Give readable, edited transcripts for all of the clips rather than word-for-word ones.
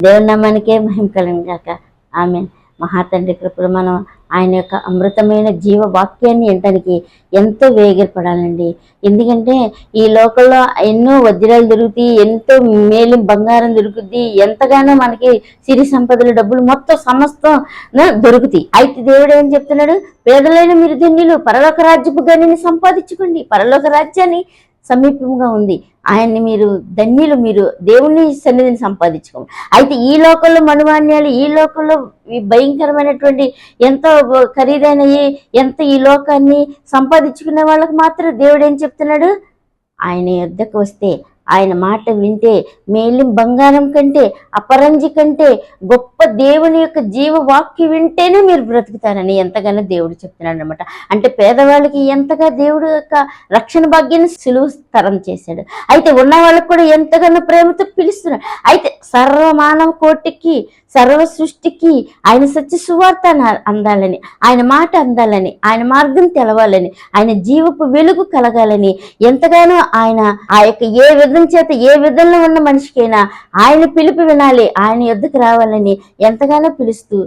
దేవుని నామానికే మహిమ కలుగును గాక. ఆమెన్. మహాతండ్రి కృపలో మనం ఆయన యొక్క అమృతమైన జీవ వాక్యాన్ని వినడానికి ఎంతో వేగిరపడాలండి. ఎందుకంటే ఈ లోకంలో ఎన్నో వజ్రాలు దొరుకుతాయి, ఎంతో మేలు బంగారం దొరుకుద్ది, ఎంతగానో మనకి సిరి సంపదలు డబ్బులు మొత్తం సమస్తం దొరుకుతాయి. అయితే దేవుడు ఏం చెప్తున్నాడు? పేదలైన మీరు ధన్యులు, పరలోక రాజ్యపు గనిని సంపాదించుకోండి. పరలోక రాజ్యాన్ని సమీపంగా ఉంది. ఆయన్ని మీరు ధన్యులు, మీరు దేవుని సన్నిధిని సంపాదించుకోండి. అయితే ఈ లోకంలో మనుమాన్యాలు, ఈ లోకంలో భయంకరమైనటువంటి ఎంతో ఖరీదైనవి, ఎంత ఈ లోకాన్ని సంపాదించుకునే వాళ్ళకి మాత్రం దేవుడు ఏం చెప్తున్నాడు? ఆయన యొద్దకు వస్తే, ఆయన మాట వింటే, మేలిం బంగారం కంటే, అపరంజి కంటే గొప్ప దేవుని యొక్క జీవ వాక్యం వింటేనే మీరు బ్రతుకుతారని ఎంతగానో దేవుడు చెప్తున్నాడు అనమాట. అంటే పేదవాళ్ళకి ఎంతగా దేవుడు యొక్క రక్షణ భాగ్యాన్ని సులువు తరం చేశాడు. అయితే ఉన్న వాళ్ళకి కూడా ఎంతగానో ప్రేమతో పిలుస్తున్నాడు. అయితే సర్వమానవ కోటికి, సర్వ సృష్టికి ఆయన సత్య సువార్త అందాలని, ఆయన మాట అందాలని, ఆయన మార్గం తెలవాలని, ఆయన జీవపు వెలుగు కలగాలని ఎంతగానో ఆయన ఆ యొక్క ఏ విధం చేత ఏ విధంలో ఉన్న మనిషికైనా ఆయన పిలుపు వినాలి, ఆయన యొద్దకు రావాలని ఎంతగానో పిలుస్తూ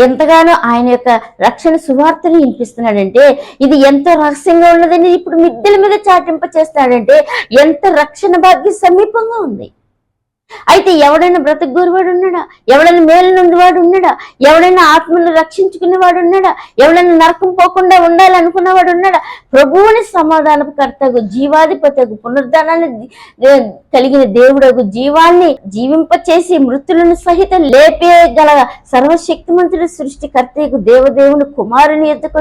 ఎంతగానో ఆయన యొక్క రక్షణ సువార్తను వినిపిస్తున్నాడంటే ఇది ఎంతో రహస్యంగా ఉన్నదని ఇప్పుడు మిద్దెల మీద చాటింప చేస్తాడంటే ఎంత రక్షణ భాగ్యం సమీపంగా ఉంది. అయితే ఎవడైనా బ్రతకగోరువాడు ఉన్నాడా? ఎవడైనా మేలు నుండివాడు ఉన్నాడా? ఎవడైనా ఆత్మను రక్షించుకునేవాడు ఉన్నాడా? ఎవడైనా నరకం పోకుండా ఉండాలనుకున్నవాడు ఉన్నాడా? ప్రభువుని సమాధానపు కర్తగు, జీవాధిపతగు, పునరుద్ధానాన్ని కలిగిన దేవుడగు, జీవాన్ని జీవింపచేసి మృతులను సహితం లేపేయగల సర్వశక్తిమంతుడు సృష్టికర్తకు దేవదేవుని కుమారుని ఎద్దుకు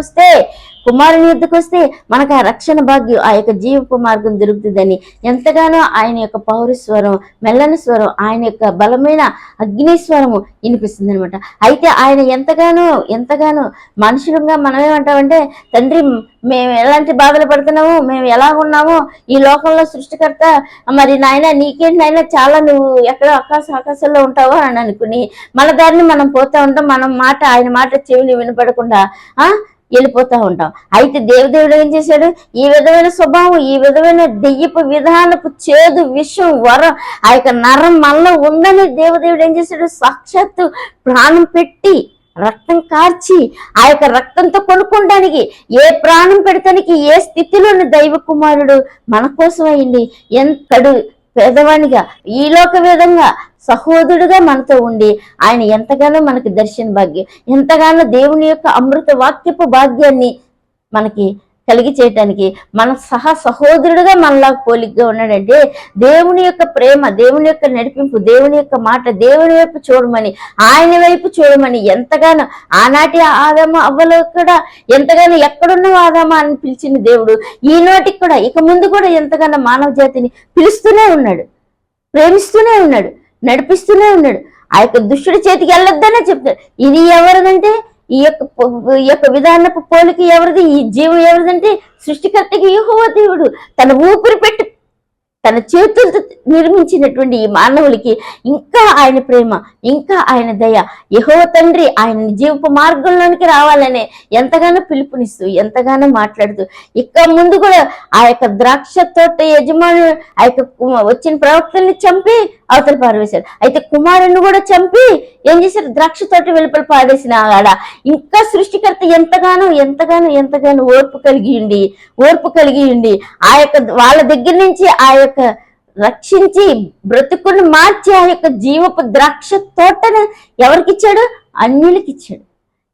వస్తే మనకు ఆ రక్షణ భాగ్యం, ఆ యొక్క జీవపు మార్గం దొరుకుతుందని ఎంతగానో ఆయన యొక్క పౌరస్వరం, మెల్లని స్వరం, ఆయన యొక్క బలమైన అగ్నిస్వరము వినిపిస్తుంది అనమాట. అయితే ఆయన ఎంతగానో మనుషులుగా మనం ఏమంటామంటే, తండ్రి మేము ఎలాంటి బాధలు పడుతున్నాము, మేము ఎలా ఉన్నామో ఈ లోకంలో సృష్టికర్త మరి నాయన నీకేంటి నాయన, చాలా నువ్వు ఎక్కడో ఆకాశంలో ఉంటావో అని అనుకుని మన దారిని మనం పోతా ఉంటాం. ఆయన మాట చెవిని వినపడకుండా వెళ్ళిపోతా ఉంటాం. అయితే దేవుడు ఏం చేశాడు? ఈ విధమైన స్వభావం, ఈ విధమైన దెయ్యపు విధానపు చేదు విషం వరం ఆ యొక్క నరం మనలో ఉందని దేవుడు ఏం చేశాడు? సాక్షాత్తు ప్రాణం పెట్టి రక్తం కార్చి ఆ యొక్క రక్తంతో కొనుక్కోడానికి, ఏ ప్రాణం పెడతానికి ఏ స్థితిలోని దైవ కుమారుడు మన కోసం అయింది. ఎంతడు పేదవానిగా ఈ లోక విధంగా సహోదరుడుగా మనతో ఉండి ఆయన ఎంతగానో మనకి దర్శన భాగ్యం, ఎంతగానో దేవుని యొక్క అమృత వాక్యపు భాగ్యాన్ని మనకి కలిగి చేయటానికి మన సహోదరుడుగా మనలా పోలికగా ఉన్నాడంటే దేవుని యొక్క ప్రేమ, దేవుని యొక్క నడిపింపు, దేవుని యొక్క మాట, దేవుని వైపు చూడమని, ఆయన వైపు చూడమని ఎంతగానో ఆనాటి ఆదాము అవ్వలో కూడా ఎంతగానో ఎక్కడున్న ఆదామా అని పిలిచిన దేవుడు ఈనాటికి కూడా ఇక ముందు కూడా ఎంతగానో మానవ జాతిని పిలుస్తూనే ఉన్నాడు, ప్రేమిస్తూనే ఉన్నాడు, నడిపిస్తూనే ఉన్నాడు. ఆ యొక్క దుష్టుడి చేతికి వెళ్ళొద్దనే చెప్తాడు. ఇది ఎవరిదంటే ఈ యొక్క విధానపు పోలిక ఎవరిది? ఈ జీవం ఎవరిదంటే సృష్టికర్తకి యెహోవా దేవుడు తన ఊపిరి పెట్టి తన చేతులతో నిర్మించినటువంటి ఈ మానవులకి ఇంకా ఆయన ప్రేమ, ఇంకా ఆయన దయ, యెహోవా తండ్రి ఆయన జీవపు మార్గంలోనికి రావాలనే ఎంతగానో పిలుపునిస్తూ ఎంతగానో మాట్లాడుతూ ఇక ముందు కూడా ఆ యొక్క ద్రాక్ష తోట యజమాను ఆ యొక్క వచ్చిన ప్రవక్తల్ని చంపి అవతల పారవేశారు. అయితే కుమారుని కూడా చంపి ఏం చేశారు? ద్రాక్ష తోట వెలుపల పాడేసిన ఆడ ఇంకా సృష్టికర్త ఎంతగానో ఓర్పు కలిగి ఉండి ఆ యొక్క వాళ్ళ దగ్గర నుంచి ఆ యొక్క రక్షించి బ్రతుకుని మార్చి ఆ యొక్క జీవపు ద్రాక్ష తోటను ఎవరికిచ్చాడు? అన్యులకి ఇచ్చాడు,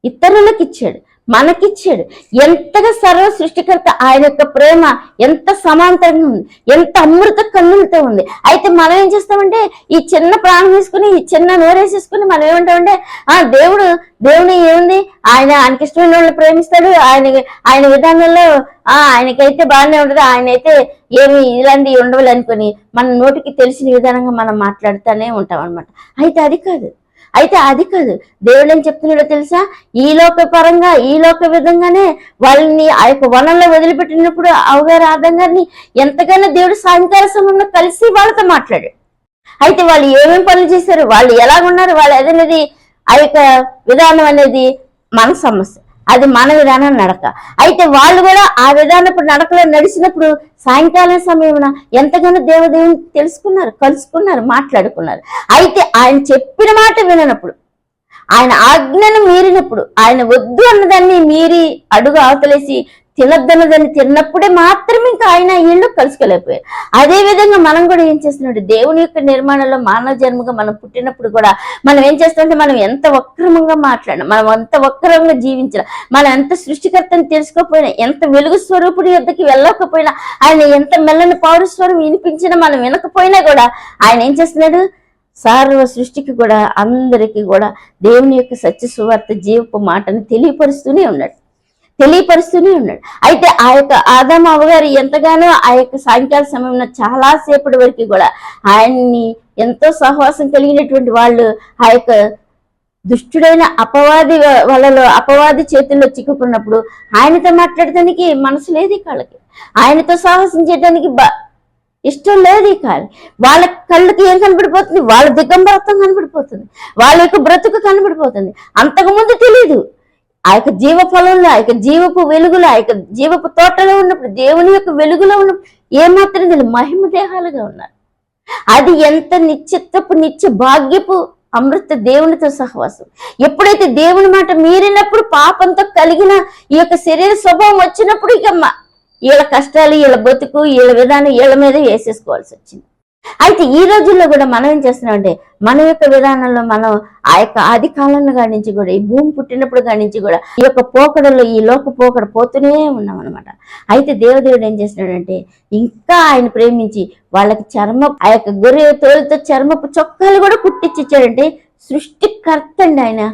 ఇతరులకు ఇచ్చాడు, మనకిచ్చాడు. ఎంతగా సర్వ సృష్టికర్త ఆయన యొక్క ప్రేమ ఎంత సమాంతరంగా ఉంది, ఎంత అమృత కన్నులతో ఉంది. అయితే మనం ఏం చేస్తామంటే ఈ చిన్న ప్రాణం వేసుకుని, ఈ చిన్న నోరేసేసుకుని మనం ఏమంటామంటే దేవుని ఏముంది, ఆయనకి ఇష్టమైన వాళ్ళు ప్రేమిస్తాడు, ఆయన విధానంలో ఆయనకైతే బాగానే ఉండదు, ఆయనైతే ఏమి ఇలాంటివి ఉండవాలి అనుకుని మన నోటికి తెలిసిన విధానంగా మనం మాట్లాడుతూనే ఉంటాం అనమాట. అయితే అది కాదు. దేవుడు ఏం చెప్తున్నాడో తెలుసా? ఈ లోక పరంగా, ఈ లోక విధంగానే వాళ్ళని ఆ యొక్క వనంలో వదిలిపెట్టినప్పుడు అవగారు ఆదం గారిని ఎంతగానో దేవుడు సాయంకాల సమయంలో కలిసి వాళ్ళతో మాట్లాడాడు. అయితే వాళ్ళు ఏమేమి పనులు చేశారు, వాళ్ళు ఎలాగున్నారు, వాళ్ళు అదనేది ఆ యొక్క విధానం అనేది మన సమస్య. అది మన విధానం నడక. అయితే వాళ్ళు కూడా ఆ విధానపు నడకలో నడిచినప్పుడు సాయంకాలం సమయమున ఎంతగానో దేవదేవుని తెలుసుకున్నారు, కలుసుకున్నారు, మాట్లాడుకున్నారు. అయితే ఆయన చెప్పిన మాట విననప్పుడు, ఆయన ఆజ్ఞను మీరినప్పుడు, ఆయన వద్దు అన్నదాన్ని మీరి అడుగు అవతలేసి తినద్దన్నదాన్ని తిన్నప్పుడే మాత్రమే ఇంకా ఆయన వీళ్ళు కలుసుకోలేకపోయారు. అదే విధంగా మనం కూడా ఏం చేస్తున్నాడు, దేవుని యొక్క నిర్మాణంలో మానవ జన్మగా మనం పుట్టినప్పుడు కూడా మనం ఏం చేస్తామంటే, మనం ఎంత వక్రమంగా మాట్లాడినా, మనం ఎంత వక్రంగా జీవించినా, మనం ఎంత సృష్టికర్తని తెలుసుకోకపోయినా, ఎంత వెలుగు స్వరూపుడి యొద్దకి వెళ్ళకపోయినా, ఆయన ఎంత మెల్లని పౌరస్వరం వినిపించినా మనం వినకపోయినా కూడా ఆయన ఏం చేస్తున్నాడు, సర్వ సృష్టికి కూడా అందరికీ కూడా దేవుని యొక్క సత్య సువార్త జీవపు మాటను తెలియపరుస్తూనే ఉన్నాడు. అయితే ఆ యొక్క ఆదాము అవ్వగారు ఎంతగానో ఆ యొక్క సాయంకాల సమయంలో చాలా సేపటి వరకు కూడా ఆయన్ని ఎంతో సహవాసం కలిగినటువంటి వాళ్ళు ఆ యొక్క దుష్టుడైన అపవాది చేతుల్లో చిక్కుకున్నప్పుడు ఆయనతో మాట్లాడటానికి మనసు లేదు కాళ్ళకి, ఆయనతో సాహసం చేయడానికి ఇష్టం లేదు. కానీ వాళ్ళ కళ్ళకి ఏం కనబడిపోతుంది, వాళ్ళ దిగంబరత్వం కనబడిపోతుంది, వాళ్ళ యొక్క బ్రతుకు కనబడిపోతుంది. అంతకుముందు తెలియదు. ఆ యొక్క జీవ ఫలంలో, ఆ యొక్క జీవపు వెలుగులో, ఆ యొక్క జీవపు తోటలో ఉన్నప్పుడు, దేవుని యొక్క వెలుగులో ఉన్నప్పుడు ఏమాత్రం తెలియదు, మహిమ దేహాలుగా ఉన్నారు. అది ఎంత నిత్య భాగ్యపు అమృత దేవునితో సహవాసం. ఎప్పుడైతే దేవుని మాట మీరినప్పుడు, పాపంతో కలిగిన ఈ యొక్క శరీర స్వభావం వచ్చినప్పుడు ఇక వీళ్ళ కష్టాలు, వీళ్ళ బతుకు, వీళ్ళ విధానం వీళ్ళ మీద వేసేసుకోవాల్సి వచ్చింది. అయితే ఈ రోజుల్లో కూడా మనం ఏం చేస్తున్నామంటే, మన యొక్క విధానంలో మనం ఆ యొక్క ఆది కాలంలో కాడి నుంచి కూడా, ఈ భూమి పుట్టినప్పుడు కాడి నుంచి కూడా ఈ యొక్క పోకడలో, ఈ లోక పోకడ పోతూనే ఉన్నాం అనమాట. అయితే దేవదేవుడు ఏం చేస్తున్నాడంటే, ఇంకా ఆయన ప్రేమించి వాళ్ళకి ఆ యొక్క గొర్రె తోలుతో చర్మపు చొక్కాలు కూడా కుట్టించిచ్చాడంటే, సృష్టికర్త అండి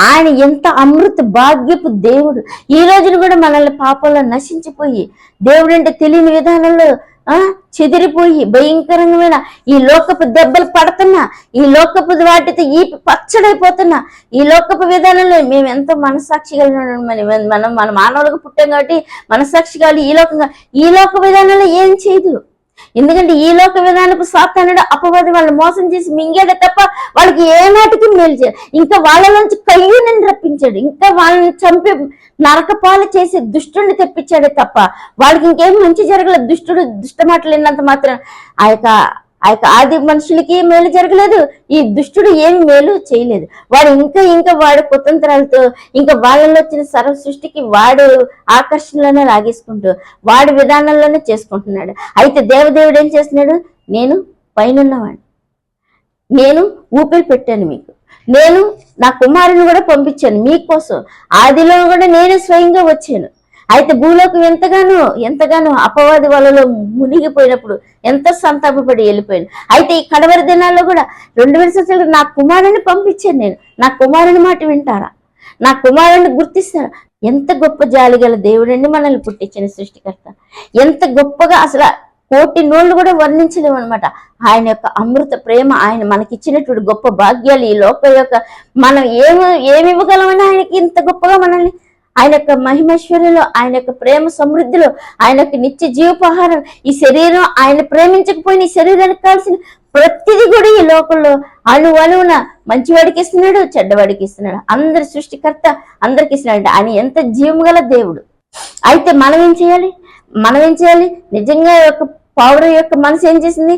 ఆయన ఎంత అమృత భాగ్యపు దేవుడు. ఈ రోజున కూడా మనల్ని పాపంలో నశించిపోయి, దేవుడు అంటే తెలియని విధానంలో చెదిరిపోయి భయంకరమైన ఈ లోకపు దెబ్బలు పడుతున్నా, ఈ లోకపు వాటితో ఈ పచ్చడైపోతున్నా, ఈ లోకపు విధానంలో మేము ఎంతో మనసాక్షి కలిగిన మన మానవులకు పుట్టాం కాబట్టి మనసాక్షి కాదు. ఈ లోక విధానంలో ఏం చేయదు. ఎందుకంటే ఈ లోక విధానపు సాతానుడు అపవాది వాళ్ళని మోసం చేసి మింగేదే తప్ప వాళ్ళకి ఏ నాటికి మేలు చేయడు. ఇంకా వాళ్ళలోంచి కయ్యూని రప్పించాడు, ఇంకా వాళ్ళని చంపి నరకపాలు చేసి దుష్టుడిని తెప్పించాడే తప్ప వాళ్ళకి ఇంకేం మంచి జరగలేదు. దుష్ట మాటలు విన్నంత మాత్రం ఆ యొక్క ఆది మనుషులకి మేలు జరగలేదు, ఈ దుష్టుడు ఏమి మేలు చేయలేదు. వాడు ఇంకా వాడు కుతంత్రాలతో ఇంకా వాళ్ళలో వచ్చిన సర్వ సృష్టికి వాడు ఆకర్షణలోనే లాగేసుకుంటూ వాడి విధానంలోనే చేసుకుంటున్నాడు. అయితే దేవదేవుడు ఏం చేస్తున్నాడు, నేను పైనున్నవాడిని, నేను ఊపిరి పెట్టాను మీకు, నేను నా కుమారుని కూడా పంపించాను మీకోసం, ఆదిలో కూడా నేనే స్వయంగా వచ్చాను. అయితే భూలోకం ఎంతగానో అపవాది వలలో మునిగిపోయినప్పుడు ఎంతో సంతాపపడి వెళ్ళిపోయాను. అయితే ఈ కడవరి దినాల్లో కూడా 2000 సంవత్సరాలు నా కుమారుని పంపించాను నేను. నా కుమారుని మాట వింటారా, నా కుమారుని గుర్తిస్తారా? ఎంత గొప్ప జాలి గల దేవుడండి మనల్ని పుట్టించిన సృష్టికర్త. ఎంత గొప్పగా అసలు కోటి నోళ్ళు కూడా వర్ణించలేము అనమాట ఆయన యొక్క అమృత ప్రేమ, ఆయన మనకిచ్చినటువంటి గొప్ప భాగ్యాలు, ఈ లోక యొక్క మనం ఏమి ఇవ్వగలమని ఆయనకి ఇంత గొప్పగా మనల్ని, ఆయన యొక్క మహిమేశ్వర్యంలో, ఆయన యొక్క ప్రేమ సమృద్ధిలో, ఆయన యొక్క నిత్య జీవోపహారం, ఈ శరీరం ఆయన ప్రేమించకపోయిన ఈ శరీరానికి కావాల్సిన ప్రతిదీ కూడా ఈ లోకంలో అణువున మంచివాడికి ఇస్తున్నాడు, చెడ్డవాడికి ఇస్తున్నాడు. అందరి సృష్టికర్త అందరికి ఇస్తున్నాడు. ఆయన ఎంత జీవం గల దేవుడు. అయితే మనం ఏం చేయాలి? నిజంగా యొక్క పౌర యొక్క మనసు ఏం చేసింది,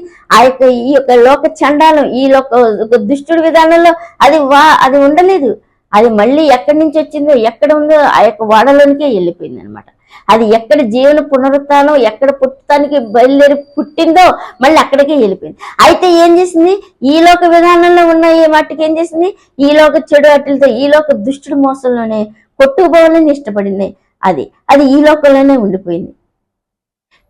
ఈ యొక్క లోక చండాలం, ఈ లోక దుష్టుడి విధానంలో అది ఉండలేదు. అది మళ్ళీ ఎక్కడి నుంచి వచ్చిందో, ఎక్కడ ఉందో ఆ యొక్క వాడలోనికే వెళ్ళిపోయింది అనమాట. అది ఎక్కడ జీవన పునరుత్థానం, ఎక్కడ పుట్టడానికి బయలుదేరి పుట్టిందో మళ్ళీ అక్కడికే వెళ్ళిపోయింది. అయితే ఏం చేసింది, ఈ లోక విధానంలో ఉన్న వాటికి ఏం చేసింది, ఈ లోక చెడు అట్లతో, ఈ లోక దుష్టుడి మోసంలోనే కొట్టుకుపోవాలని ఇష్టపడింది. అది ఈ లోకంలోనే ఉండిపోయింది.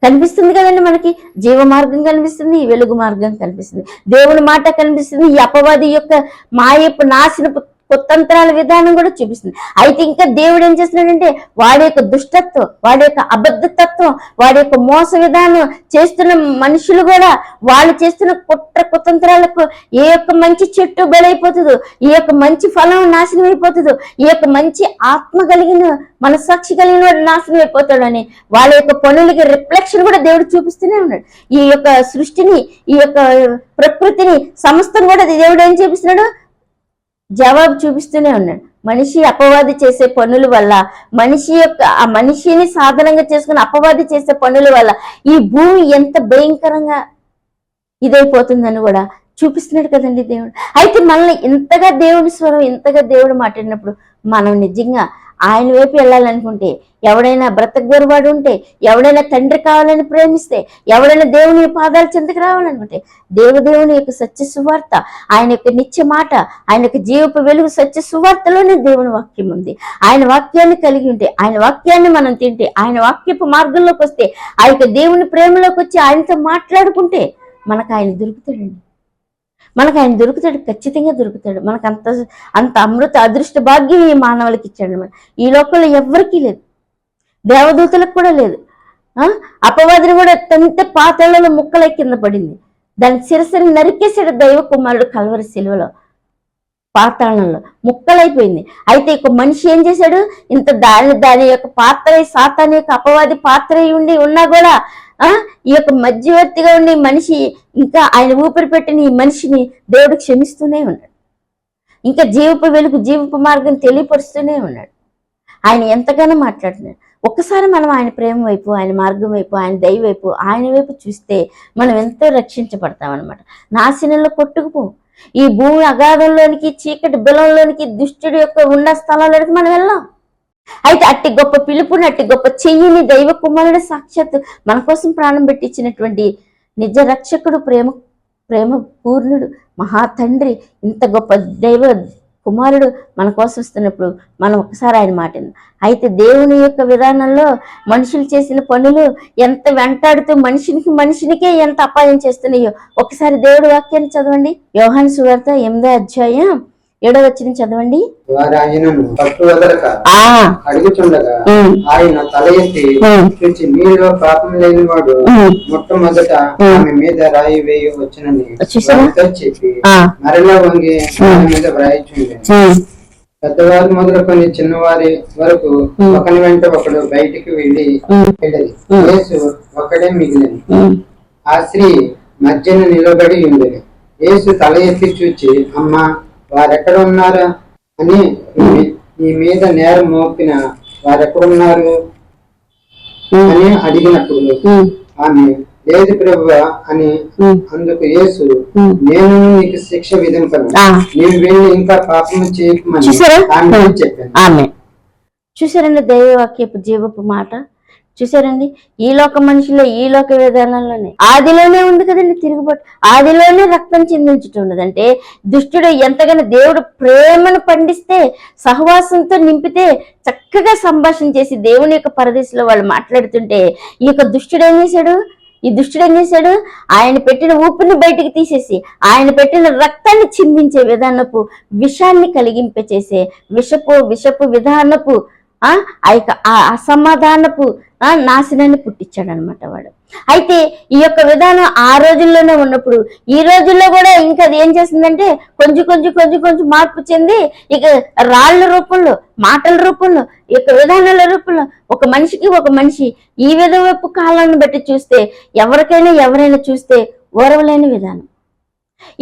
కనిపిస్తుంది కదండి మనకి, జీవ మార్గం కనిపిస్తుంది, వెలుగు మార్గం కనిపిస్తుంది, దేవుని మాట కనిపిస్తుంది, ఈ అపవాది యొక్క మాయపు నాశనపు కుతంత్రాల విధానం కూడా చూపిస్తుంది. అయితే ఇంకా దేవుడు ఏం చేస్తున్నాడంటే, వాడి యొక్క దుష్టత్వం, వాడి యొక్క అబద్ధతత్వం, వాడి యొక్క మోస విధానం చేస్తున్న మనుషులు కూడా వాళ్ళు చేస్తున్న కుతంత్రాలకు ఏ యొక్క మంచి చెట్టు బలైపోతుందో, ఈ యొక్క మంచి ఫలం నాశనం అయిపోతుందో, ఈ యొక్క మంచి ఆత్మ కలిగిన మనసాక్షి కలిగిన వాడు నాశనం అయిపోతాడు అని వాళ్ళ యొక్క పనులకి రిఫ్లెక్షన్ కూడా దేవుడు చూపిస్తూనే ఉన్నాడు. ఈ యొక్క సృష్టిని, ఈ యొక్క ప్రకృతిని, సమస్తం కూడా దేవుడు ఏం చూపిస్తున్నాడు, జవాబు చూపిస్తూనే ఉన్నాడు. మనిషి అపవాది చేసే పనుల వల్ల, ఆ మనిషిని సాధనంగా చేసుకుని అపవాది చేసే పనుల వల్ల ఈ భూమి ఎంత భయంకరంగా ఇదైపోతుందని కూడా చూపిస్తున్నాడు కదండి దేవుడు. అయితే మనల్ని ఇంతగా దేవుడి స్వరం, ఇంతగా దేవుడు మాట్లాడినప్పుడు మనం నిజంగా ఆయన వైపు వెళ్ళాలనుకుంటే, ఎవడైనా బ్రతకగోరువాడు ఉంటే, ఎవడైనా తండ్రి కావాలని ప్రేమిస్తే, ఎవడైనా దేవుని పాదాలు చెంతకు రావాలనుకుంటే, దేవుని యొక్క సత్య సువార్త, ఆయన యొక్క నిత్య మాట, ఆయన యొక్క జీవపు వెలుగు సత్య సువార్తలోనే దేవుని వాక్యం ఉంది. ఆయన వాక్యాన్ని కలిగి ఉంటే, ఆయన వాక్యాన్ని మనం తింటే, ఆయన వాక్యపు మార్గంలోకి వస్తే, ఆ యొక్క దేవుని ప్రేమలోకి వచ్చి ఆయనతో మాట్లాడుకుంటే మనకు ఆయన దొరుకుతాడండి. మనకు ఆయన దొరుకుతాడు, ఖచ్చితంగా దొరుకుతాడు. మనకు అంత అమృత అదృష్ట భాగ్యం ఈ మానవులకి ఇచ్చాడు అనమాట. ఈ లోకంలో ఎవ్వరికీ లేదు, దేవదూతలకు కూడా లేదు. అపవాదిని కూడా తంతే పాతాళంలో ముక్కలై కింద పడింది. దాని శిరస్సుని నరికేశాడు దైవ కుమారుడు కల్వరి శిలువలో, పాతాళంలో ముక్కలైపోయింది. అయితే ఇక మనిషి ఏం చేశాడు, ఇంత దాని యొక్క పాత్ర, సాతాను యొక్క అపవాది పాత్ర ఉన్నా కూడా ఈ యొక్క మధ్యవర్తిగా ఉండి మనిషి ఇంకా ఆయన ఊపిరి పెట్టిన ఈ మనిషిని దేవుడు క్షమిస్తూనే ఉన్నాడు. ఇంకా జీవపు వెలుగు, జీవపు మార్గం తెలియపరుస్తూనే ఉన్నాడు. ఆయన ఎంతగానో మాట్లాడుతున్నాడు. ఒక్కసారి మనం ఆయన ప్రేమ వైపు, ఆయన మార్గం వైపు, ఆయన దయ వైపు, ఆయన వైపు చూస్తే మనం ఎంతో రక్షించబడతాం అనమాట. నాశనంలో కొట్టుకుపో, ఈ భూమి అగాధంలోనికి, చీకటి బిలంలోనికి, దుష్టుడి యొక్క ఉన్న స్థలంలోనికి మనం వెళ్ళాం. అయితే అట్టి గొప్ప పిలుపుని, అట్టి గొప్ప చెయ్యిని దైవ కుమారుడు సాక్షాత్తు మన కోసం ప్రాణం పెట్టించినటువంటి నిజ రక్షకుడు, ప్రేమ పూర్ణుడు, మహాతండ్రి, ఇంత గొప్ప దైవ కుమారుడు మన కోసం వస్తున్నప్పుడు మనం ఒకసారి ఆయన మాటింది. అయితే దేవుని యొక్క విధానంలో మనుషులు చేసిన పనులు ఎంత వెంటాడుతూ మనిషినికే ఎంత అపాయం చేస్తున్నాయో ఒకసారి దేవుడి వాక్యాన్ని చదవండి. యోహాను సువార్త 8వ అధ్యాయం 7వ వచనం చదవండి. వారు ఆయనను పట్టు వదలక అడుగుచుండగా ఆయన తల ఎత్తి చూచి, మీలో పాపం లేని వాడు మొట్టమొదట ఆమె మీద రాయి వేయి వచ్చునని చెప్పి మరలా వంగి ఆమె మీద వ్రాయిచుండే. పెద్దవారు మొదలుకొని చిన్నవారి వరకు ఒకని వెంట ఒకడు బయటికి వెళ్ళేది. యేసు ఒక్కడే మిగిలింది. ఆ స్త్రీ మధ్యన నిలబడి ఉండేది. యేసు తల ఎత్తి చూచి, అమ్మా, వారెక్కడ ఉన్నారా అని నీ మీద నేరం మోపిన వారెక్కడున్నారు అని అడిగినప్పుడు ఆమె, లేదు ప్రభువా అని అందుకు యేసు, నేను నీకు శిక్ష విధింపను, నీవు వెళ్ళి ఇంకా పాపము చేయకమని ఆమె చెప్పాను. చూసారండి దైవవాక్యపు జీవపు మాట. చూసారండి, ఈ లోక మనుషుల్లో, ఈ లోక విధానంలోనే ఆదిలోనే ఉంది కదండి తిరుగుబాటు, ఆదిలోనే రక్తం చిందించుతూ ఉన్నదంటే దుష్టుడు ఎంతగానో దేవుడు ప్రేమను పండిస్తే, సహవాసంతో నింపితే, చక్కగా సంభాషణ చేసి దేవుని యొక్క పరదేశంలో వాళ్ళు మాట్లాడుతుంటే ఈ యొక్క దుష్టుడు ఏం చేశాడు, ఆయన పెట్టిన ఊపిరిని బయటికి తీసేసి, ఆయన పెట్టిన రక్తాన్ని చిందించే విధానపు విషాన్ని కలిగింపచేసే విషపు విధానపు ఆ యొక్క అసమాధానపు నాశనాన్ని పుట్టించాడు అనమాట వాడు. అయితే ఈ యొక్క విధానం ఆ రోజుల్లోనే ఉన్నప్పుడు ఈ రోజుల్లో కూడా ఇంకా అది ఏం చేస్తుందంటే కొంచెం మార్పు చెంది ఇక రాళ్ల రూపంలో, మాటల రూపంలో, ఈ యొక్క విధానాల రూపంలో ఒక మనిషి ఈ విధవైపు కాలాన్ని బట్టి చూస్తే ఎవరైనా చూస్తే ఓరవలేని విధానం.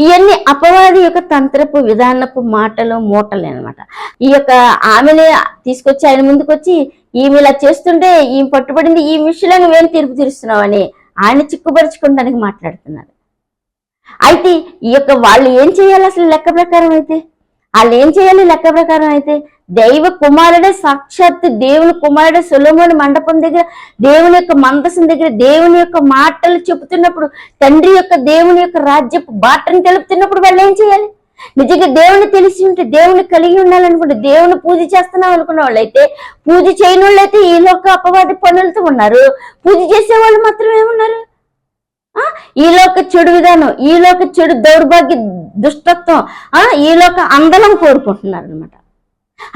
ఇవన్నీ అపవాది యొక్క తంత్రపు విధానపు మాటలు మూటలే అనమాట. ఈ యొక్క ఆమెని తీసుకొచ్చి ఆయన ముందుకొచ్చి, ఈమె ఇలా చేస్తుంటే ఈమె పట్టుబడింది, ఈ విషయంలో నువ్వేం తీర్పు తీరుస్తున్నావు అని ఆయన చిక్కుపరుచుకోవడానికి మాట్లాడుతున్నారు. అయితే ఈ యొక్క వాళ్ళు ఏం చేయాలి అసలు లెక్క ప్రకారం అయితే దైవ కుమారుడే, సాక్షాత్ దేవుని కుమారుడే సొలొమోను మండపం దగ్గర, దేవుని యొక్క మందసం దగ్గర దేవుని యొక్క మాటలు చెబుతున్నప్పుడు, తండ్రి యొక్క దేవుని యొక్క రాజ్యపు బాటను తెలుపుతున్నప్పుడు వాళ్ళు ఏం చేయాలి? నిజంగా దేవుని తెలిసి ఉంటే, దేవుని కలిగి ఉండాలనుకుంటే, దేవుని పూజ చేస్తున్నాం అనుకున్న వాళ్ళైతే, పూజ చేయని వాళ్ళైతే ఈ లోక అపవాది పనులతో ఉన్నారు. పూజ చేసే వాళ్ళు మాత్రమే ఉన్నారు. ఈ లోక చెడు విధానం, ఈ లోక చెడు దౌర్భాగ్య దుష్టత్వం, ఈ లోక అందలం కోరుకుంటున్నారు అనమాట.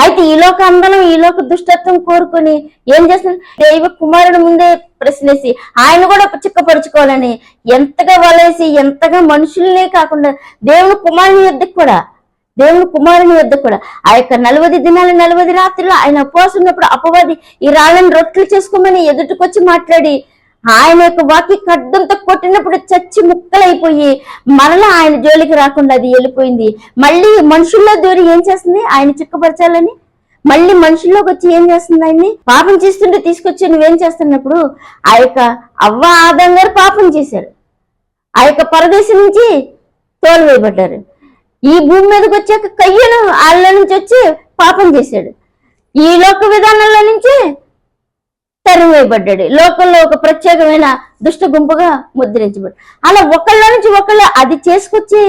అయితే ఈ లోక అందలం, ఈ లోక దుష్టత్వం కోరుకొని ఏం చేస్తున్నారు? దైవ కుమారుడు ముందే ప్రశ్నేసి ఆయన కూడా చిక్కపరుచుకోవాలని ఎంతగా వలేసి, ఎంతగా మనుషులనే కాకుండా దేవుని కుమారుని యొద్దకు కూడా ఆ యొక్క 40 దినాలు 40 రాత్రులు ఆయన ఉపవాసం ఉన్నప్పుడు అపవాది ఈ రాళ్ళని రొట్టెలు చేసుకోమని ఎదుటికొచ్చి మాట్లాడి ఆయన యొక్క వాక్య ఖడ్గంతో కొట్టినప్పుడు చచ్చి ముక్కలైపోయి మరలా ఆయన జోలికి రాకుండా అది వెళ్ళిపోయింది. మళ్ళీ మనుషుల్లో దూరి ఏం చేస్తుంది, ఆయన చిక్కపరచాలని మళ్ళీ మనుషుల్లోకి వచ్చి ఏం చేస్తుంది, ఆయన్ని పాపం చేస్తుంటే తీసుకొచ్చి నువ్వేం చేస్తున్నప్పుడు ఆ యొక్క అవ్వ ఆదాం గారు పాపం చేశారు. ఆ యొక్క పరదేశం నుంచి తోలువేయబడ్డారు. ఈ భూమి మీదకి వచ్చాక కయ్యను వాళ్ళ నుంచి వచ్చి పాపం చేశాడు. ఈ లోక విధానంలో నుంచి తరివేయబడ్డాడు. లోకంలో ఒక ప్రత్యేకమైన దుష్ట గుంపుగా ముద్రించబడ్డాడు. అలా ఒకళ్ళ నుంచి ఒకళ్ళు అది చేసుకొచ్చే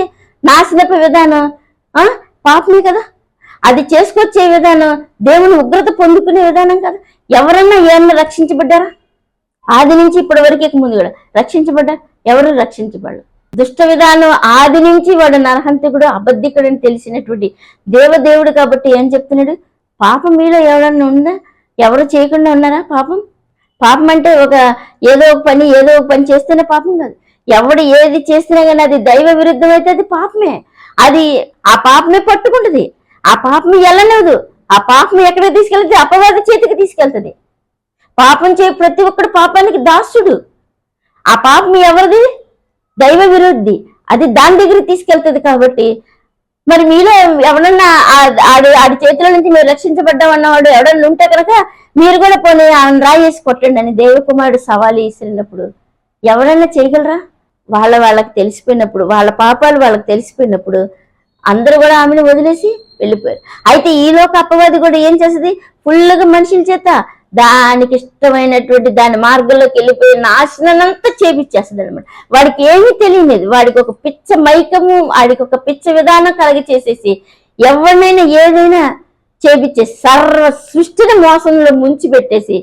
నాశనపు విధానం పాపమే కదా. అది చేసుకొచ్చే విధానం దేవుని ఉగ్రత పొందుకునే విధానం కదా. ఎవరన్నా ఏమన్నా రక్షించబడ్డారా? ఆది నుంచి ఇప్పటి వరకు ముందు కూడా రక్షించబడ్డారు? ఎవరు రక్షించబడ్డారు? దుష్ట విధానం ఆది నుంచి వాడు నరహంతకుడు, అబద్ధికుడు అని తెలిసినటువంటి దేవదేవుడు కాబట్టి ఏం చెప్తున్నాడు, పాపం మీలో ఎవరన్నా ఉందా? ఎవరు చేయకుండా ఉన్నారా పాపం? పాపం అంటే ఏదో ఒక పని చేస్తేనే పాపం కాదు. ఎవడు ఏది చేసినా కానీ అది దైవ విరుద్ధం అయితే అది పాపమే. అది ఆ పాపమే పట్టుకుంటుంది. ఆ పాపం వెళ్ళలేదు. ఆ పాపం ఎక్కడికి తీసుకెళ్తుంది? అపవాది చేతికి తీసుకెళ్తుంది. పాపం చేయ ప్రతి ఒక్కడు పాపానికి దాసుడు. ఆ పాపం ఎవరిది? దైవ విరుద్ధి. అది దాని దగ్గరికి తీసుకెళ్తుంది. కాబట్టి మరి మీలో ఎవరన్నా ఆడి చేతుల నుంచి మీరు రక్షించబడ్డామన్నవాడు ఎవడన్నా ఉంటే కనుక మీరు కూడా పోనీ ఆయన రాయేసి కొట్టండి అని దేవకుమారుడు సవాలు ఇసిరినప్పుడు ఎవరన్నా చేయగలరా? వాళ్ళకి తెలిసిపోయినప్పుడు, వాళ్ళ పాపాలు వాళ్ళకి తెలిసిపోయినప్పుడు అందరూ కూడా ఆమెను వదిలేసి వెళ్ళిపోయారు. అయితే ఈలోక అపవాది కూడా ఏం చేస్తుంది, ఫుల్గా మనుషుల చేత దానికి ఇష్టమైనటువంటి దాని మార్గంలోకి వెళ్ళిపోయి నాశనంతా చేపించేస్తుంది అనమాట. వాడికి ఏమీ తెలియలేదు. వాడికి ఒక పిచ్చ మైకము, వాడికి ఒక పిచ్చ విధానం కలిగి చేసేసి ఎవరినైనా ఏదైనా చేపించేసి సర్వ సృష్టిని మోసంలో ముంచి పెట్టేసి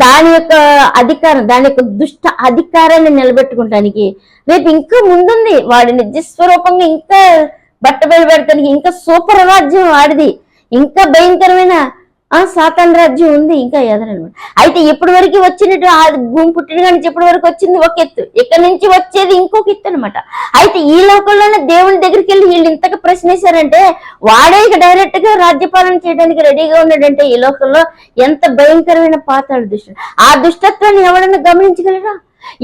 దాని యొక్క అధికారం, దాని యొక్క దుష్ట అధికారాన్ని నిలబెట్టుకోవటానికి రేపు ఇంకా ముందుంది. వాడి నిజస్వరూపంగా ఇంకా బట్టబయలు పెడతానికి ఇంకా సూపర్ రాజ్యం వాడిది, ఇంకా భయంకరమైన సాతాన్ రాజ్యం ఉంది ఇంకా ఎదరనమాట. అయితే ఇప్పటి వరకు వచ్చినట్టు ఆ భూమి పుట్టిన కానీ ఇప్పటి వరకు వచ్చింది ఒక ఎత్తు, ఇక్కడ నుంచి వచ్చేది ఇంకొక ఎత్తు అనమాట. అయితే ఈ లోకంలోనే దేవుని దగ్గరికి వెళ్ళి వీళ్ళు ఇంతగా ప్రశ్నించారంటే వాడే ఇక డైరెక్ట్ గా రాజ్యపాలన చేయడానికి రెడీగా ఉన్నాడంటే ఈ లోకంలో ఎంత భయంకరమైన పాతాళ దుష్టుడు. ఆ దుష్టత్వాన్ని ఎవరైనా గమనించగలరా?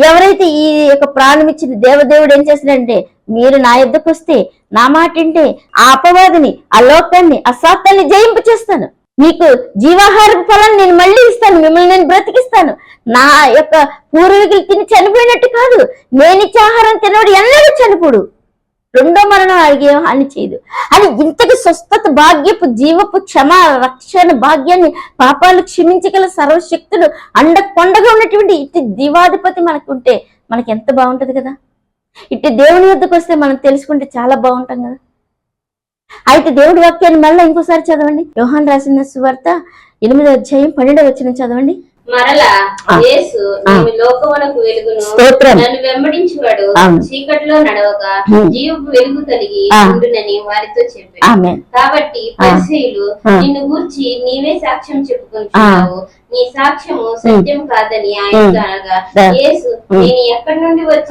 ఎవరైతే ఈ యొక్క ప్రాణం ఇచ్చిన దేవదేవుడు ఏం చేస్తాడంటే, మీరు నా యొద్దకు వస్తే నా మాట వింటే ఆ అపవాదిని, ఆ లోకాన్ని, ఆ సాతాన్ని జయింపు చేస్తాను, మీకు జీవాహార ఫలాన్ని నేను మళ్ళీ ఇస్తాను, మిమ్మల్ని నేను బ్రతికిస్తాను. నా యొక్క పూర్వీకులు తిని చనిపోయినట్టు కాదు, నేను ఇచ్చే ఆహారం తినవాడు ఎన్నడూ చనిపోడు, రెండో మరణం అడిగే హాని చేయదు అని ఇంతటి స్వస్థత భాగ్యపు జీవపు క్షమ రక్షణ భాగ్యాన్ని పాపాలు క్షమించగల సర్వశక్తులు అండ కొండగా ఉన్నటువంటి ఇటు దివాధిపతి మనకుంటే మనకి ఎంత బాగుంటది కదా. ఇటు దేవుని వద్దకు వస్తే మనం తెలుసుకుంటే చాలా బాగుంటాం కదా. అయితే దేవుడి వాక్యాన్ని మళ్ళీ ఇంకోసారి చదవండి. యోహాను రాసిన సువార్త 8వ అధ్యాయం 12వ వచనం చదవండి. మరలా యేసు నేను లోకమునకు వెలుగును, నన్ను వెంబడించువాడు చీకటిలో నడవక జీవపు వెలుగు కలిగి ఉండునని వారితో చెప్పాడు. కాబట్టి పరిసయ్యులు నిన్ను గూర్చి నీవే సాక్ష్యం చెప్పుకుంటున్నావు, నీ సాక్ష్యము సత్యం కాదని ఆయన అనగా, యేసు నేను ఎక్కడి నుండి వచ్చి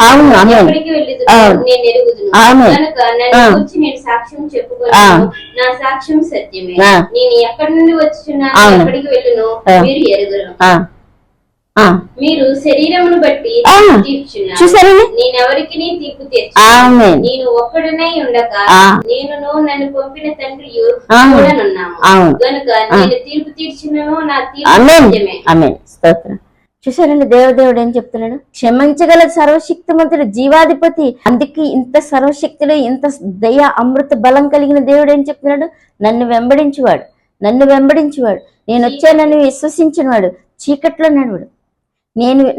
ఎక్కడికి వెళ్ళుదును నేను ఎరుగుదును కనుక నన్ను గూర్చి నేను సాక్ష్యం చెప్పుకున్నాను, నా సాక్ష్యం సత్యమే. నేను ఎక్కడి నుండి వచ్చున్నాను ఎక్కడికి వెళ్ళును మీరు ఎరుగురు. మీరు శరీరమును బట్టి తీర్చున్నారు, నేనెవరికి తీర్పు తీర్చు, నేను ఒక్కడనై ఉండక నేను నన్ను పంపిన తండ్రి కూడానున్నాము గనుక నేను తీర్పు తీర్చున్నాను, నా తీర్పు. చూసారండి దేవదేవుడు ఏం చెప్తున్నాడు, క్షమించగల సర్వశక్తిమంతుడు జీవాధిపతి, అందుకే ఇంత సర్వశక్తుడు ఇంత దయ అమృత బలం కలిగిన దేవుడు ఏం చెప్తున్నాడు, నన్ను వెంబడించువాడు నేను వచ్చానని విశ్వసించిన వాడు చీకట్లో నడువాడు,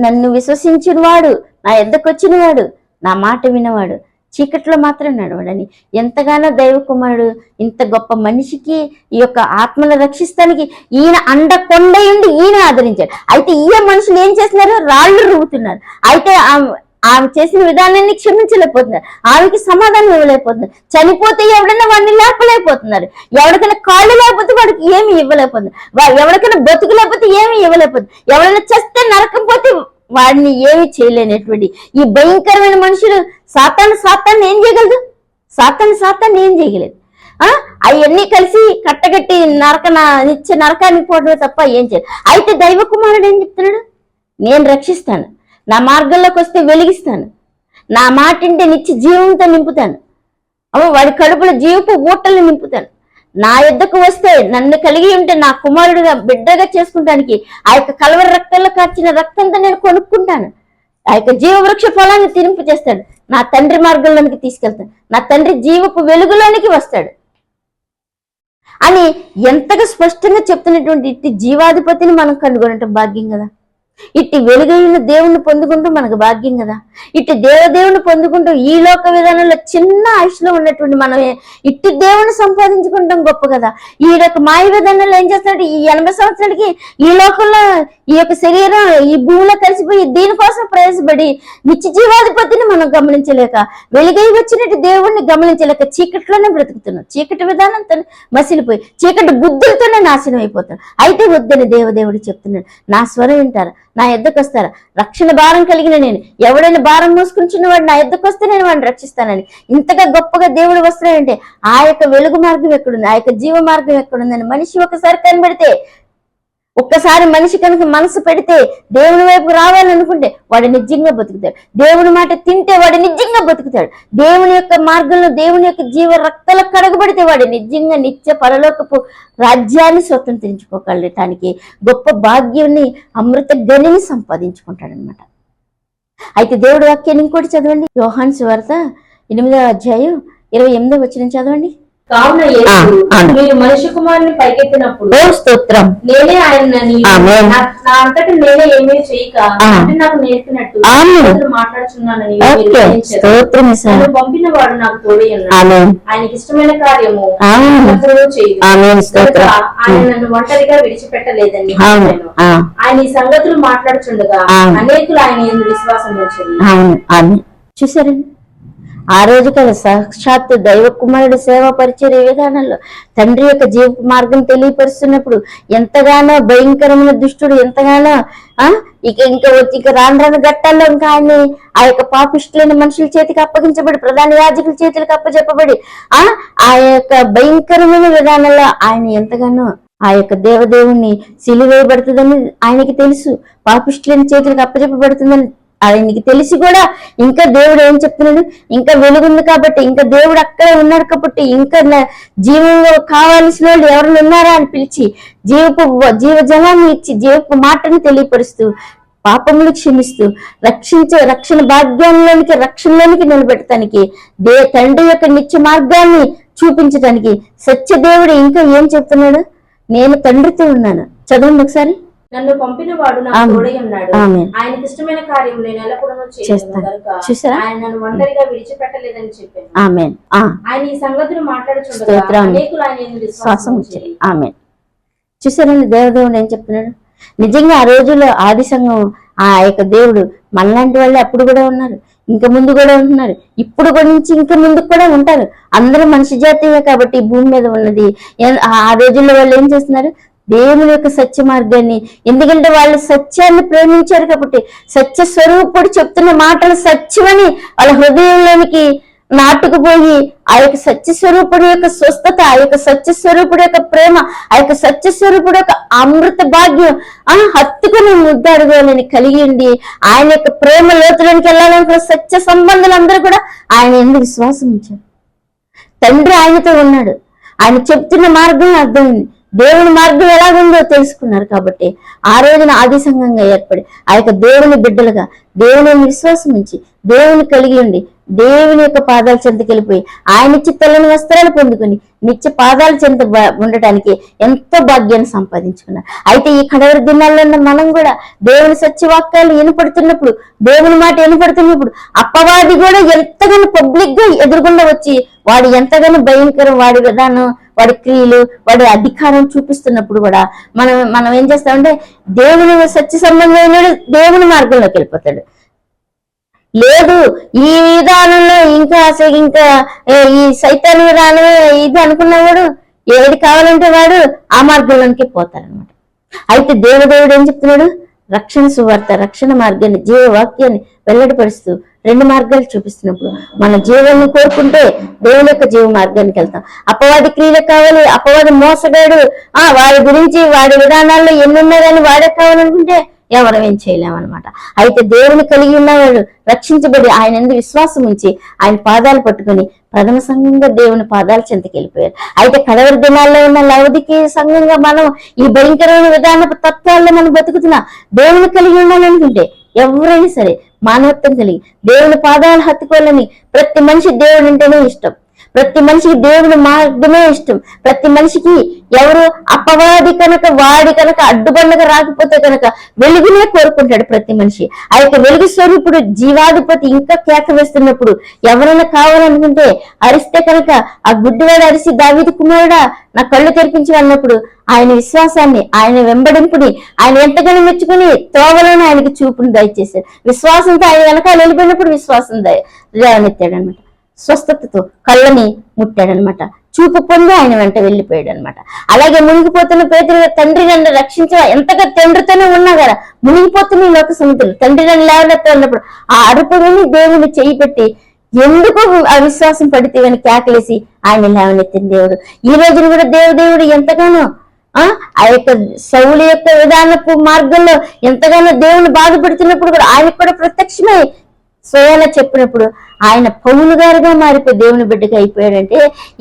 నన్ను విశ్వసించిన వాడు, నా ఎద్దకు వచ్చిన వాడు, నా మాట వినవాడు చీకట్లో మాత్రం నడవడని ఎంతగానో దైవ కుమారుడు ఇంత గొప్ప మనిషికి ఈ యొక్క ఆత్మను రక్షిస్తానికి ఈయన అండ కొండయుండి ఈయన ఆదరించాడు. అయితే ఈ మనుషులు ఏం చేస్తున్నారు, రాళ్ళు రువ్వుతున్నారు. అయితే ఆమె చేసిన విధానాన్ని క్షమించలేకపోతున్నారు, ఆమెకి సమాధానం ఇవ్వలేకపోతున్నారు. చనిపోతే ఎవడైనా వాడిని లేపలేకపోతున్నారు, ఎవరికైనా కాళ్ళు లేకపోతే వాడికి ఏమి ఇవ్వలేకపోతున్నారు, ఎవరికైనా బతుకు లేకపోతే ఏమి ఇవ్వలేకపోతుంది, ఎవరైనా చస్తే నరకం పోతే వాడిని ఏమి చేయలేనటువంటి ఈ భయంకరమైన మనుషులు సాతాన్ని ఏం చేయగలదు, సాతాన్ని ఏం చేయగలేదు. అవన్నీ కలిసి కట్టగట్టి నిత్య నరకానికి పోవడమే తప్ప ఏం చేయదు. అయితే దైవ కుమారుడు ఏం చెప్తున్నాడు, నేను రక్షిస్తాను, నా మార్గంలోకి వస్తే వెలిగిస్తాను, నా మాటింటే నిత్య జీవంతో నింపుతాను, వాడి కడుపులో జీవపు ఊటల్ని నింపుతాను. నా యొద్దకు వస్తే, నన్ను కలిగి ఉంటే నా కుమారుడిగా బిడ్డగా చేసుకుంటానికి ఆ యొక్క కలవరి రక్తంలో కార్చిన రక్తంతో నేను కొనుక్కుంటాను. ఆ యొక్క జీవవృక్ష ఫలాన్ని తిరింపు చేస్తాడు, నా తండ్రి మార్గంలోనికి తీసుకెళ్తాడు, నా తండ్రి జీవపు వెలుగులోనికి వస్తాడు అని ఎంతగా స్పష్టంగా చెప్తున్నటువంటి ఇట్టి జీవాధిపతిని మనం కనుగొనటం భాగ్యం కదా. ఇట్టి వెలుగైన దేవుణ్ణి పొందుకుంటూ మనకు భాగ్యం కదా. ఇట్టి దేవుని పొందుకుంటూ ఈ లోక విధానంలో చిన్న ఆయుష్లో ఉన్నటువంటి మనమే ఇట్టి దేవుని సంపాదించుకుంటాం గొప్ప కదా. ఈ యొక్క మాయ విధానంలో ఏం చేస్తాడు, ఈ 80 సంవత్సరాలకి ఈ లోకంలో ఈ యొక్క శరీరం ఈ భూమిలో కలిసిపోయి దీనికోసం ప్రయాసపడి నిత్య జీవాధిపతిని మనం గమనించలేక, వెలుగై వచ్చినట్టు దేవుణ్ణి గమనించలేక చీకట్లోనే బ్రతుకుతున్నాం. చీకటి విధానంతో మసిలిపోయి చీకటి బుద్ధులతోనే నాశనం అయిపోతాం. అయితే వద్దని దేవుడు చెప్తున్నాడు, నా స్వరం వింటారా, నా ఎద్దకు వస్తారా, రక్షణ భారం కలిగిన నేను, ఎవడైనా భారం మోసుకుంటున్న వాడు నా ఎద్దకు వస్తే నేను వాడిని రక్షిస్తానని ఇంతగా గొప్పగా దేవుడు వస్తున్నాడంటే ఆ యొక్క వెలుగు మార్గం ఎక్కడుంది, ఆ యొక్క జీవ మార్గం ఎక్కడుందని మనిషి ఒకసారి కనబడితే, ఒక్కసారి మనిషి కనుక మనసు పెడితే దేవుని వైపు రావాలనుకుంటే వాడు నిజంగా బతుకుతాడు. దేవుని మాట తింటే వాడు నిజంగా బతుకుతాడు. దేవుని యొక్క మార్గంలో దేవుని యొక్క జీవ రక్తాల కడగబడితే వాడు నిజంగా నిత్య పరలోకపు రాజ్యాన్ని స్వతంత్రించుకోగలటానికి గొప్ప భాగ్యాన్ని అమృత గనిని సంపాదించుకుంటాడనమాట. అయితే దేవుడి వాక్యాన్ని ఇంకోటి చదవండి, యోహాను సువార్త 8వ అధ్యాయం 28వ వచనం చదవండి. కావున మీరు మనిషి కుమారుని పైకెత్తినప్పుడు స్తోత్రం, నేనే ఆయన నా అంతటా నేనే ఏమీ చేయక నాకు నేర్పినట్టు మాట్లాడుతున్నానని పంపిన వాడు నాకు తోడై ఉన్నాడు. ఆయనకి ఇష్టమైన కార్యము చేయదు, ఆయన నన్ను ఒంటరిగా విడిచిపెట్టలేదని ఆయన ఈ సంగతులు మాట్లాడుచుండగా అనేకులు ఆయన యందు విశ్వాసం ఉంచారు. చూసారండి, ఆ రోజు కదా సాక్షాత్ దైవ కుమారుడు సేవా పరిచర్య విధానంలో తండ్రి యొక్క జీవ మార్గం తెలియపరుస్తున్నప్పుడు ఎంతగానో భయంకరమైన దుష్టుడు ఎంతగానో ఇక రాను ఘట్టాల్లో ఇంకా ఆయన్ని ఆ యొక్క పాపిష్టులైన మనుషుల చేతికి అప్పగించబడి ప్రధాన యాజకుల చేతులకు అప్పచెప్పబడి ఆ యొక్క భయంకరమైన విధానంలో ఆయన ఎంతగానో ఆ యొక్క దేవదేవుణ్ణి సిలువేయబడుతుందని ఆయనకి తెలుసు, పాపిష్టులైన చేతులకు అప్పచెప్పబడుతుందని ఆయనకి తెలిసి కూడా ఇంకా దేవుడు ఏం చెప్తున్నాడు, ఇంకా వెలుగుంది కాబట్టి, ఇంకా దేవుడు అక్కడే ఉన్నాడు కాబట్టి, ఇంకా జీవంలో కావాల్సిన వాళ్ళు ఎవరు ఉన్నారా అని పిలిచి జీవజలాన్ని ఇచ్చి జీవపు మాటను తెలియపరుస్తూ పాపములు క్షమిస్తూ రక్షణ భాగ్యంలోనికి రక్షణలోనికి నిలబెట్టడానికి తండ్రి యొక్క నిత్య మార్గాన్ని చూపించడానికి సత్యదేవుడు ఇంకా ఏం చెప్తున్నాడు, నేను తండ్రితో ఉన్నాను. చదవండి ఒకసారి. నన్ను పంపిన వాడు నాకు తోడై ఉన్నాడు, ఆయనకి ఇష్టమైన కార్యం నేను ఎల్లప్పుడూ చేస్తాను, ఆయన నన్ను ఒంటరిగా విడిచిపెట్టలేదని చెప్పాను. ఆయన ఈ సంగతులు మాట్లాడుచుండగా అనేకులు ఆయన విశ్వాసం ఉంచారు. చూసారండి, దేవదేవుడు ఏం చెప్తున్నాడు. నిజంగా ఆ రోజుల్లో ఆది సంఘం ఆ యొక్క దేవుడు మనలాంటి వాళ్ళు అప్పుడు కూడా ఉన్నారు, ఇంకా ముందు కూడా ఉంటున్నారు, ఇప్పుడు కూడా నుంచి ఇంకా ముందుకు కూడా ఉంటారు. అందరూ మనిషి జాతీయే కాబట్టి భూమి మీద ఉన్నది. ఆ రోజుల్లో వాళ్ళు ఏం చేస్తున్నారు, దేవుని యొక్క సత్య మార్గాన్ని, ఎందుకంటే వాళ్ళు సత్యాన్ని ప్రేమించారు కాబట్టి సత్య స్వరూపుడు చెప్తున్న మాటలు సత్యమని వాళ్ళ హృదయంలోనికి నాటుకుపోయి ఆ యొక్క సత్య స్వరూపుడు యొక్క స్వస్థత, ఆ యొక్క సత్య స్వరూపుడు యొక్క ప్రేమ, ఆ యొక్క సత్య స్వరూపుడు యొక్క అమృత భాగ్యం హత్తుకుని ముద్దాడుకోవాలని కలిగి ఉండి ఆయన యొక్క ప్రేమ లోతులోనికి వెళ్ళాలనుకున్న సత్య సంబంధులందరూ కూడా ఆయన ఎందుకు విశ్వాసం ఉంచారు. తండ్రి ఆయనతో ఉన్నాడు, ఆయన చెప్తున్న మార్గం అర్థమైంది, దేవుని మార్గం ఎలాగుందో తెలుసుకున్నారు కాబట్టి ఆ రోజున ఆది సంఘంగా ఏర్పడి ఆ యొక్క దేవుని బిడ్డలుగా దేవుని విశ్వాసం ఉంచి దేవుని కలిగి ఉండి దేవుని యొక్క పాదాల చెంతకి వెళ్ళిపోయి ఆయన తెల్లని వస్త్రాలు పొందుకుని నిత్య పాదాల చెంత ఉండటానికి ఎంతో భాగ్యాన్ని సంపాదించుకున్నారు. అయితే ఈ కడవరి దినాల్లో మనం కూడా దేవుని సత్యవాక్యాలు వినపడుతున్నప్పుడు, దేవుని మాట వినపడుతున్నప్పుడు అపవాది కూడా ఎంతగానో పబ్లిక్ గా ఎదురుగుండా వచ్చి వాడు ఎంతగానో భయంకరం, వాడి విధానం, వాడి క్రియలు, వాడి అధికారం చూపిస్తున్నప్పుడు కూడా మనం ఏం చేస్తామంటే దేవుని సత్య సంబంధమైన దేవుని మార్గంలోకి వెళ్ళిపోతాడు. లేదు ఈ విధానంలో ఇంకా ఈ సైతాన్ విధానం ఇది అనుకున్నవాడు ఏది కావాలంటే వాడు ఆ మార్గంలోనికి పోతారనమాట. అయితే దేవుడు ఏం చెప్తున్నాడు, రక్షణ సువార్త, రక్షణ మార్గాన్ని, జీవవాక్యాన్ని వెల్లడిపరుస్తూ 2 మార్గాలు చూపిస్తున్నప్పుడు మన జీవాన్ని కోరుకుంటే దేవుని యొక్క జీవ మార్గానికి వెళ్తాం. అపవాది క్రియలు కావాలి, అపవాది మోసగాడు, వాడి గురించి వాడి విధానాల్లో ఎన్ని ఉన్నాయి కానీ వాడే కావాలనుకుంటే ఎవరం ఏం చేయలేమన్నమాట. అయితే దేవుని కలిగి ఉన్నవాడు రక్షించబడి ఆయన యందు విశ్వాసం ఉంచి ఆయన పాదాలు పట్టుకుని ప్రథమ సంఘంగా దేవుని పాదాల చెంతకి వెళ్ళిపోయారు. అయితే కడవరి దినాల్లో ఉన్న లౌదికీయ సంఘంగా మనం ఈ భయంకరమైన విధానపు తత్వాల్లో మనం బతుకుతున్నా దేవుని కలిగి ఉండాలనుకుంటే ఎవరైనా సరే మానవత్వం కలిగి దేవుని పాదాలు హత్తుకోవాలని ప్రతి మనిషి దేవుడు అంటేనే ఇష్టం. ప్రతి మనిషికి దేవుని మార్గమే ఇష్టం. ప్రతి మనిషికి ఎవరు అపవాది కనుక వాడి కనుక అడ్డుబండగా రాకపోతే కనుక వెలుగునే కోరుకుంటాడు ప్రతి మనిషి. ఆ యొక్క వెలుగు స్వరూపుడు జీవాధిపతి ఇంకా కేక వేస్తున్నప్పుడు ఎవరైనా కావాలనుకుంటే అరిస్తే కనుక ఆ గుడ్డివాడు అరిసి దావీదు కుమారుడా నా కళ్ళు తెరిపించి అన్నప్పుడు ఆయన విశ్వాసాన్ని ఆయన వెంబడింపుని ఆయన ఎంతగానో మెచ్చుకుని త్రోవలను ఆయనకి చూపుని దయచేశాడు. విశ్వాసంతో ఆయన వెనకాల వెళ్ళిపోయినప్పుడు విశ్వాసం దయనెత్తాడు అనమాట. స్వస్థతతో కళ్ళని ముట్టాడనమాట. చూపు పొంది ఆయన వెంట వెళ్ళిపోయాడు అనమాట. అలాగే మునిగిపోతున్న పేతురు తండ్రి నన్ను రక్షించవా, ఎంతగా తండ్రితోనే ఉన్నా కదా మునిగిపోతున్న ఈ లోక సముద్రం తండ్రి నన్ను లేవనెత్తా అన్నప్పుడు ఆ అరుపుని దేవుని చేయి పెట్టి ఎందుకు అవిశ్వాసం పడితే అని కేకలేసి ఆయన లేవనెత్తిన దేవుడు. ఈ రోజున కూడా దేవుడు ఎంతగానో ఆ యొక్క సౌలు యొక్క విధానపు మార్గంలో ఎంతగానో దేవుని బాధపడుతున్నప్పుడు కూడా ఆయనకు కూడా ప్రత్యక్షమై స్వయాన చెప్పినప్పుడు ఆయన పౌలు గారుగా మారిపోయి దేవుని బిడ్డగా అయిపోయాడంటే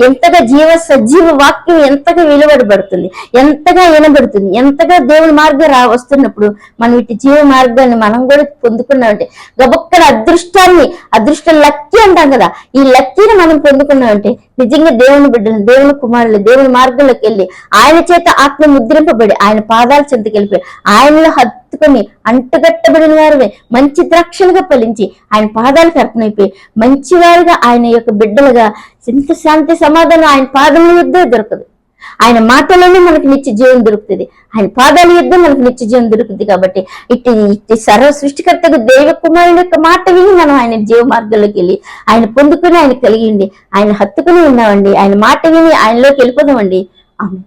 ఎంతగా సజీవ వాక్యం ఎంతగా విలువడబడుతుంది, ఎంతగా వినబడుతుంది, ఎంతగా దేవుని మార్గం వస్తున్నప్పుడు మనం ఇటు జీవ మార్గాన్ని మనం కూడా పొందుకున్నామంటే గబొక్కన అదృష్టం లక్కీ అంటాం కదా, ఈ లక్కీని మనం పొందుకున్నామంటే నిజంగా దేవుని బిడ్డలు దేవుని కుమారులు దేవుని మార్గంలోకి వెళ్ళి ఆయన చేత ఆత్మ ముద్రింపబడి ఆయన పాదాల చెంతకి వెళ్ళిపోయి ఆయనలో హత్తుకొని అంటుగట్టబడిన వారివే మంచి ద్రాక్షలుగా ఫలించి ఆయన పాదాలకు అర్పణైపోయి మంచివారుగా ఆయన యొక్క బిడ్డలుగా ఎంత శాంతి సమాధానం ఆయన పాదముల యుద్ధే దొరకదు. ఆయన మాటలోనే మనకి నిత్య జీవం దొరుకుతుంది. ఆయన పాదాల యుద్ధం మనకు నిత్య జీవం దొరుకుతుంది. కాబట్టి ఇట్టి సర్వ సృష్టికర్తకు దైవ కుమారుని యొక్క మాట విని మనం ఆయన జీవ మార్గంలోకి వెళ్ళి ఆయన పొందుకుని ఆయన కలిగిండి ఆయన హత్తుకుని ఉన్నామండి. ఆయన మాట విని ఆయనలోకి వెళ్ళిపోదామండి. ఆమె